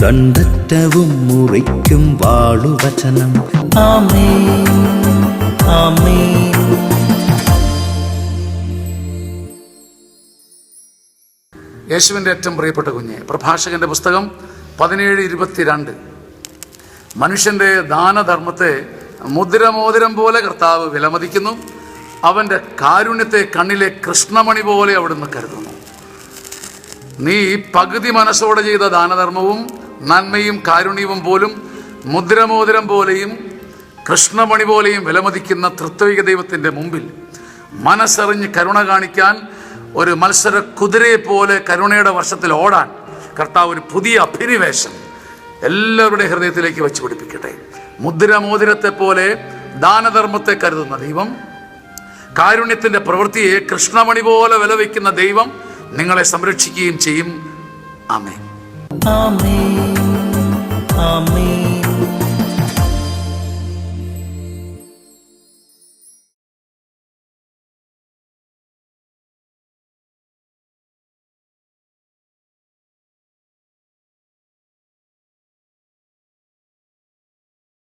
ദണ്ഡറ്റവും മുറിക്കും വാളുവചനം. ആമേൻ, ആമേൻ. യേശുവിൻ്റെ ഏറ്റവും പ്രിയപ്പെട്ട കുഞ്ഞെ, പ്രഭാഷകന്റെ പുസ്തകം 17:22. മനുഷ്യന്റെ ദാനധർമ്മത്തെ മുദ്രമോതിരം പോലെ കർത്താവ് വിലമതിക്കുന്നു. അവൻ്റെ കാരുണ്യത്തെ കണ്ണിലെ കൃഷ്ണമണി പോലെ അവിടുന്ന് കരുതുന്നു. നീ പകുതി മനസ്സോടെ ചെയ്ത ദാനധർമ്മവും നന്മയും കാരുണ്യവും പോലും മുദ്രമോതിരം പോലെയും കൃഷ്ണമണി പോലെയും വിലമതിക്കുന്ന തൃത്വിക ദൈവത്തിൻ്റെ മുമ്പിൽ മനസ്സറിഞ്ഞ് കരുണ കാണിക്കാൻ ഒരു മത്സര കുതിരയെ പോലെ കരുണയുടെ വർഷത്തിൽ ഓടാൻ കർത്താവ് ഒരു പുതിയ അഭിനിവേശം എല്ലാവരുടെ ഹൃദയത്തിലേക്ക് വെച്ച് പിടിപ്പിക്കട്ടെ. മുദ്രമോതിരത്തെ പോലെ ദാനധർമ്മത്തെ കരുതുന്ന ദൈവം, കാരുണ്യത്തിൻ്റെ പ്രവൃത്തിയെ കൃഷ്ണമണി പോലെ വിലവയ്ക്കുന്ന ദൈവം നിങ്ങളെ സംരക്ഷിക്കുകയും ചെയ്യും. ആമേൻ, ആമേൻ, ആമേൻ.